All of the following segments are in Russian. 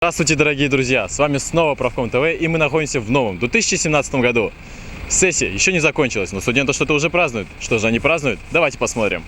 Здравствуйте, дорогие друзья! С вами снова Правком ТВ, и мы находимся в новом 2017 году. Сессия еще не закончилась, но студенты что-то уже празднуют. Что же они празднуют? Давайте посмотрим.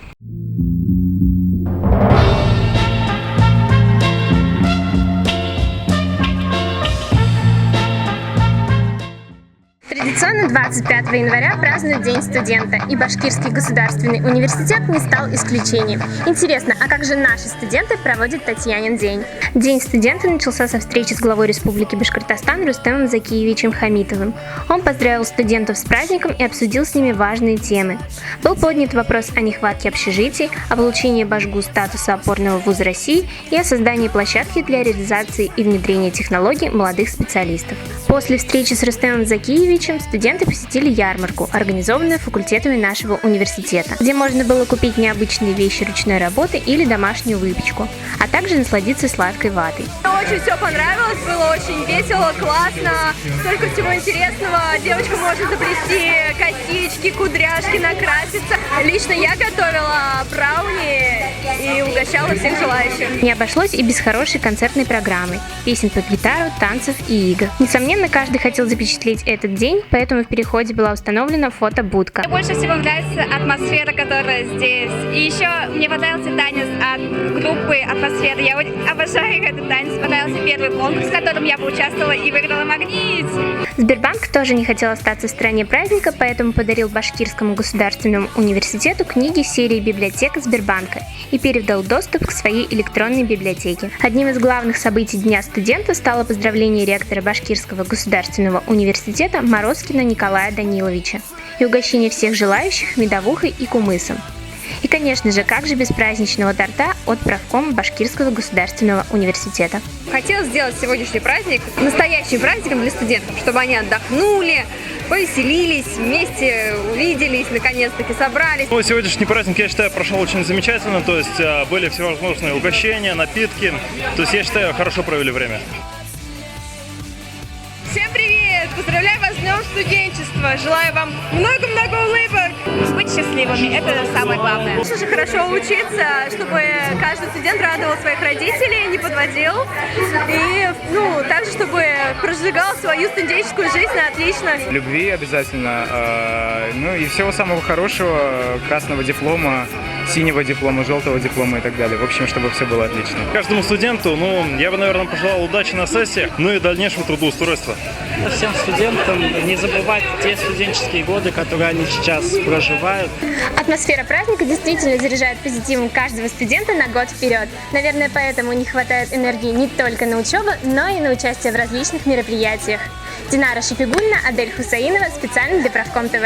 Традиционно 25 января празднуют День студента, и Башкирский государственный университет не стал исключением. Интересно, а как же наши студенты проводят Татьянин день? День студента начался со встречи с главой Республики Башкортостан Рустемом Закиевичем Хамитовым. Он поздравил студентов с праздником и обсудил с ними важные темы. Был поднят вопрос о нехватке общежитий, о получении Башгу статуса опорного вуза России и о создании площадки для реализации и внедрения технологий молодых специалистов. После встречи с Рустемом Закиевичем студенты посетили ярмарку, организованную факультетами нашего университета, где можно было купить необычные вещи ручной работы или домашнюю выпечку, а также насладиться сладкой ватой. Очень все понравилось, было очень весело, классно, столько всего интересного. Девочка может заплести косички, кудряшки, накраситься. Лично я готовила брауни и угощала всех желающих. Не обошлось и без хорошей концертной программы, песен под гитару, танцев и игр. Несомненно, каждый хотел запечатлеть этот день, поэтому в переходе была установлена фотобудка. Мне больше всего нравится атмосфера, которая здесь. И еще мне понравился танец от группы «Атмосфера». Я обожаю этот танец. Понравился первый конкурс, в котором я поучаствовала и выиграла магнит. Сбербанк тоже не хотел остаться в стороне праздника, поэтому подарил Башкирскому государственному университету книги серии «Библиотека Сбербанка» и передал доступ к своей электронной библиотеке. Одним из главных событий Дня студента стало поздравление ректора Башкирского государственного университета Морозкина Николая Даниловича и угощение всех желающих медовухой и кумысом. И, конечно же, как же без праздничного торта от правкома Башкирского государственного университета. Хотела сделать сегодняшний праздник настоящим праздником для студентов, чтобы они отдохнули, повеселились, вместе увиделись, наконец-таки собрались. Сегодняшний праздник, я считаю, прошел очень замечательно, то есть были всевозможные угощения, напитки, то есть я считаю, хорошо провели время. Всем привет! Поздравляю вас с Днем студенчества! Желаю вам много-много улыбок! Быть счастливыми – это самое главное. Конечно же, хорошо учиться, чтобы каждый студент радовал своих родителей, не подводил. И, также, чтобы прожигал свою студенческую жизнь на отлично. Любви обязательно, и всего самого хорошего, красного диплома, синего диплома, желтого диплома и так далее. В общем, чтобы все было отлично. Каждому студенту, я бы, наверное, пожелал удачи на сессиях, и дальнейшего трудоустройства. Всем студентам не забывать те студенческие годы, которые они сейчас проживают. Атмосфера праздника действительно заряжает позитивом каждого студента на год вперед. Наверное, поэтому не хватает энергии не только на учебу, но и на участие в различных мероприятиях. Динара Шафигульна, Адель Хусаинова, специально для Правком ТВ.